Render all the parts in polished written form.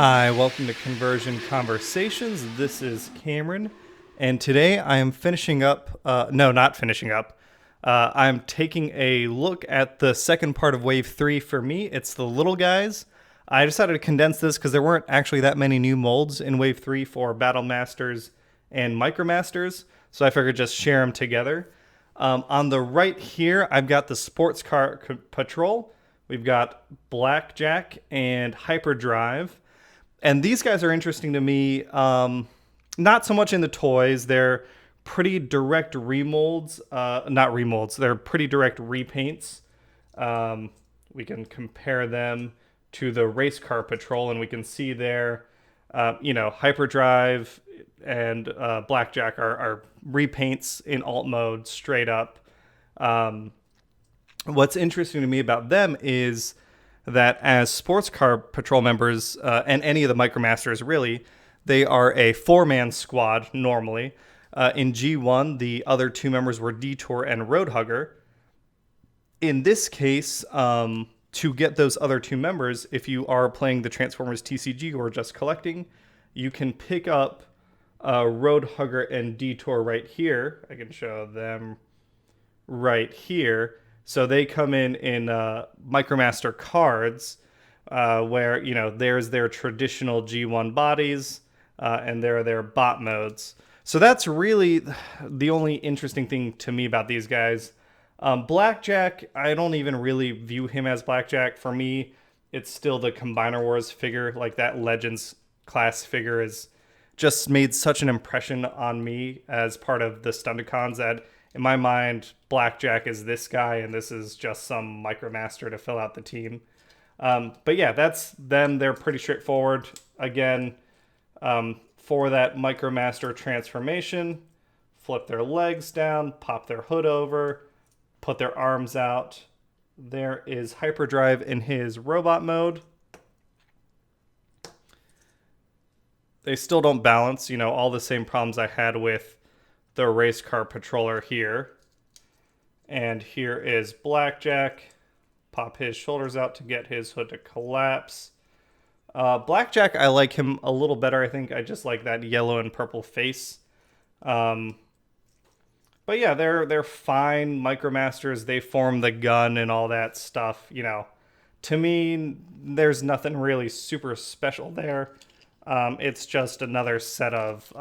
Hi, welcome to Conversion Conversations. This is Cameron, and today I am finishing up, no, not finishing up. I'm taking a look at the second part of Wave 3 for me. It's the little guys. I decided to condense this because there weren't actually that many new molds in Wave 3 for Battlemasters and Micromasters, so I figured just share them together. On the right here, I've got the Sportscar Patrol. We've got Blackjack and Hyperdrive. And these guys are interesting to me, not so much in the toys. They're pretty direct remolds, not remolds, they're pretty direct repaints. We can compare them to the Race Car Patrol, and we can see there, Hyperdrive and Blackjack are repaints in alt mode straight up. What's interesting to me about them is that as sports car patrol members, and any of the Micromasters really, they are a four-man squad normally. In G1, the other two members were Detour and Roadhugger. In this case, to get those other two members, if you are playing the Transformers TCG or just collecting, you can pick up Roadhugger and Detour right here. I can show them right here. So they come in Micromaster cards, where, there's their traditional G1 bodies, and there are their bot modes. So that's really the only interesting thing to me about these guys. Blackjack, I don't even really view him as Blackjack. For me, it's still the Combiner Wars figure. Like, that Legends class figure has just made such an impression on me as part of the Stunticons that, in my mind, Blackjack is this guy, and this is just some Micromaster to fill out the team. But yeah, that's them. They're pretty straightforward. Again, for that Micromaster transformation, flip their legs down, pop their hood over, put their arms out. There is Hyperdrive in his robot mode. They still don't balance, all the same problems I had with the Race Car Patroller here. And here is Blackjack. Pop his shoulders out to get his hood to collapse. Blackjack, I like him a little better. I think I just like that yellow and purple face. But yeah, they're fine Micromasters. They form the gun and all that stuff. To me, there's nothing really super special there. It's just another set of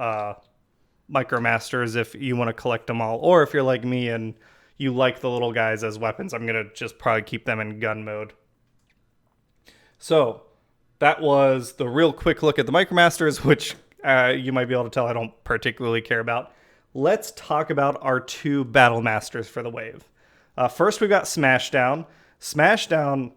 Micromasters if you want to collect them all, or if you're like me and you like the little guys as weapons, I'm gonna just probably keep them in gun mode. So that was the real quick look at the Micromasters, which you might be able to tell I don't particularly care about. Let's talk about our two Battlemasters for the wave. First, we've got Smashdown. Smashdown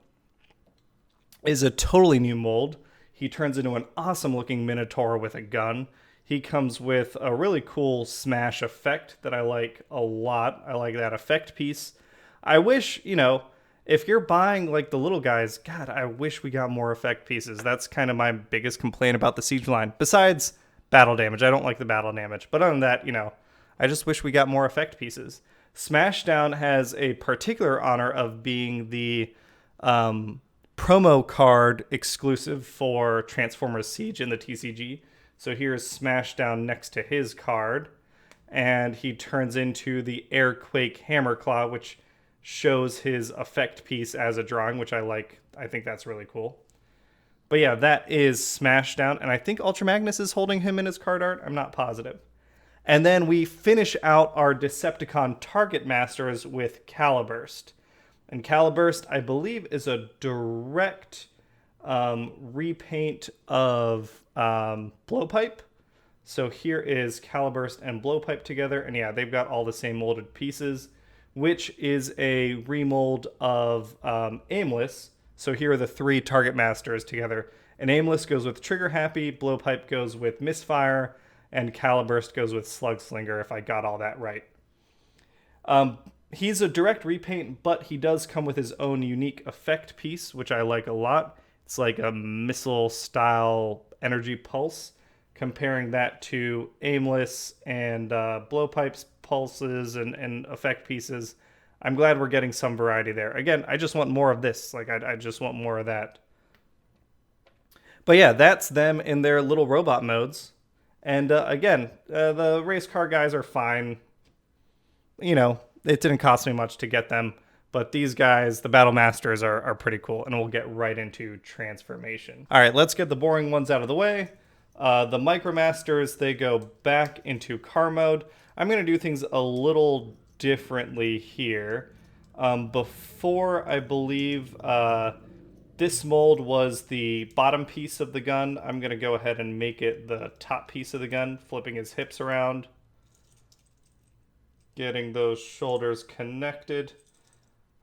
is a totally new mold. He turns into an awesome looking Minotaur with a gun. He comes with a really cool smash effect that I like a lot. I like that effect piece. I wish, if you're buying like the little guys, God, I wish we got more effect pieces. That's kind of my biggest complaint about the Siege line. Besides battle damage, I don't like the battle damage. But other than that, I just wish we got more effect pieces. Smashdown has a particular honor of being the promo card exclusive for Transformers Siege in the TCG. So here's Smashdown next to his card, and he turns into the Airquake Hammerclaw, which shows his effect piece as a drawing, which I like. I think that's really cool. But yeah, that is Smashdown, and I think Ultra Magnus is holding him in his card art. I'm not positive. And then we finish out our Decepticon Target Masters with Caliburst. And Caliburst, I believe, is a direct repaint of Blowpipe. So here is Caliburst and Blowpipe together, and yeah, they've got all the same molded pieces, which is a remold of Aimless. So here are the three Target Masters together, and Aimless goes with Trigger Happy, Blowpipe goes with Misfire, and Caliburst goes with Slugslinger, if I got all that right. He's a direct repaint, but he does come with his own unique effect piece, which I like a lot. It's like a missile-style energy pulse, comparing that to Aimless and Blowpipe's pulses and effect pieces. I'm glad we're getting some variety there. Again, I just want more of this. I just want more of that. But yeah, that's them in their little robot modes. And again, the race car guys are fine. You know, it didn't cost me much to get them. But these guys, the Battlemasters, are pretty cool. And we'll get right into transformation. All right, let's get the boring ones out of the way. The Micromasters, they go back into car mode. I'm going to do things a little differently here. Before, I believe, this mold was the bottom piece of the gun. I'm going to go ahead and make it the top piece of the gun, flipping his hips around. Getting those shoulders connected.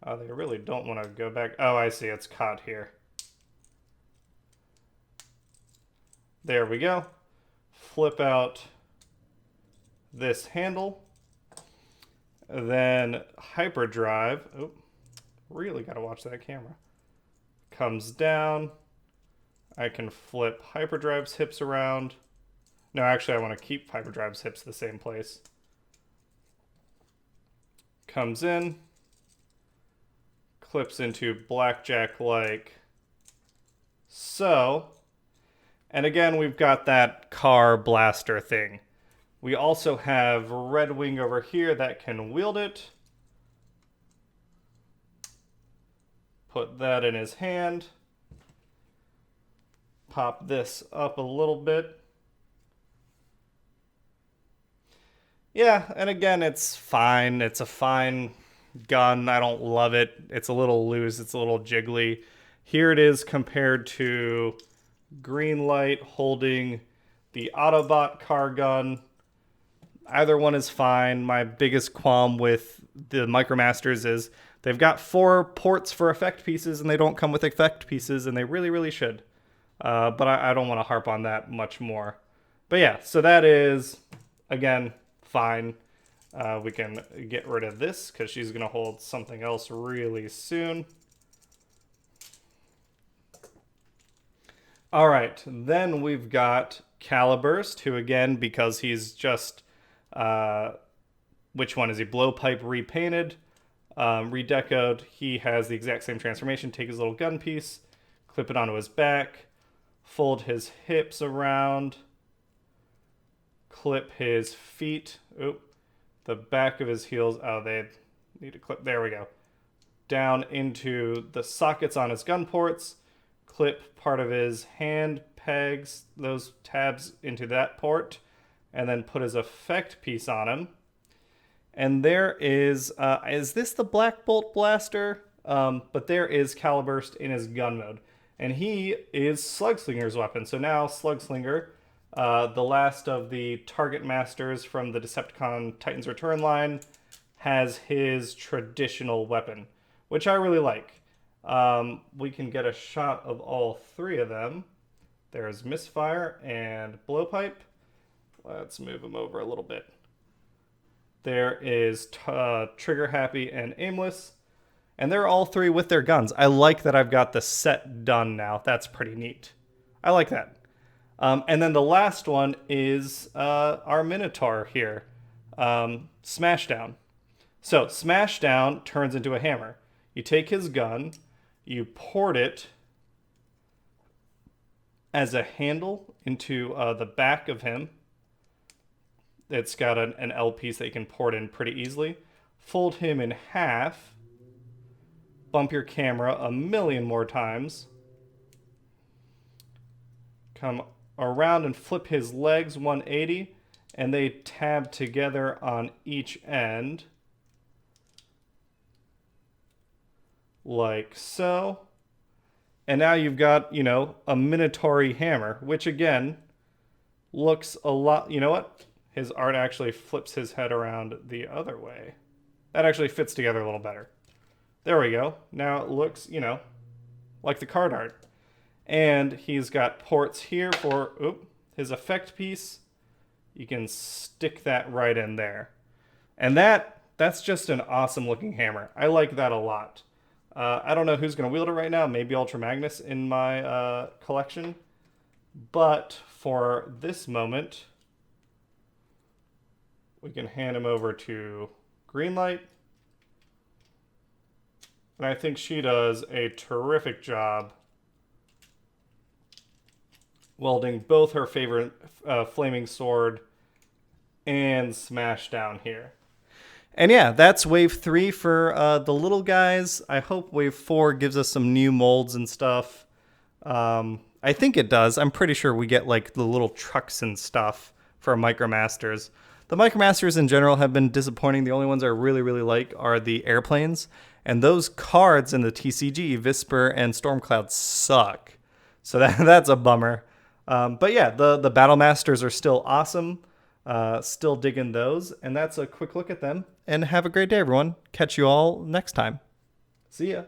They really don't want to go back. Oh, I see. It's caught here. There we go. Flip out this handle. Then hyperdrive. Oh, really got to watch that camera. Comes down. I can flip hyperdrive's hips around. No, actually, I want to keep hyperdrive's hips the same place. Comes in. Clips into blackjack like so. And again, we've got that car blaster thing. We also have Red Wing over here that can wield it. Put that in his hand. Pop this up a little bit. Yeah, and again, it's fine. It's a fine gun. I don't love it. It's a little loose. It's a little jiggly. Here it is compared to Greenlight holding the Autobot car gun. Either one is fine. My biggest qualm with the Micromasters is they've got 4 ports for effect pieces and they don't come with effect pieces, and they really, really should. But I don't want to harp on that much more. But yeah, so that is, again, fine. We can get rid of this because she's going to hold something else really soon. All right, then we've got Caliburst, who again, because he's just, which one is he? Blowpipe repainted, redecoed. He has the exact same transformation. Take his little gun piece, clip it onto his back, fold his hips around, clip his feet. Oop. The back of his heels, oh, they need to clip, there we go. Down into the sockets on his gun ports, clip part of his hand pegs, those tabs into that port, and then put his effect piece on him. And there is this the Black Bolt Blaster? But there is Caliburst in his gun mode. And he is Slugslinger's weapon. So now Slugslinger, the last of the Target Masters from the Decepticon Titans Return line, has his traditional weapon, which I really like. We can get a shot of all 3 of them. There's Misfire and Blowpipe. Let's move them over a little bit. There is Trigger Happy and Aimless. And they're all 3 with their guns. I like that I've got the set done now. That's pretty neat. I like that. And then the last one is our Minotaur here, Smashdown. So Smashdown turns into a hammer. You take his gun, you port it as a handle into the back of him. It's got an L piece that you can port in pretty easily. Fold him in half. Bump your camera a million more times. Come around and flip his legs 180, and they tab together on each end. Like so. And now you've got, you know, a Minotaur hammer, which again looks a lot, you know what? His art actually flips his head around the other way. That actually fits together a little better. There we go. Now it looks, you know, like the card art. And he's got ports here for his effect piece. You can stick that right in there. And that's just an awesome looking hammer. I like that a lot. I don't know who's going to wield it right now. Maybe Ultra Magnus in my collection. But for this moment, we can hand him over to Greenlight. And I think she does a terrific job welding both her favorite flaming sword and Smashdown here. And yeah, that's Wave 3 for the little guys. I hope Wave 4 gives us some new molds and stuff. I think it does. I'm pretty sure we get like the little trucks and stuff for Micromasters. The Micromasters in general have been disappointing. The only ones I really, really like are the airplanes. And those cards in the TCG, Visper and Stormcloud, suck. So that's a bummer. But yeah, the Battlemasters are still awesome. Still digging those. And that's a quick look at them. And have a great day, everyone. Catch you all next time. See ya.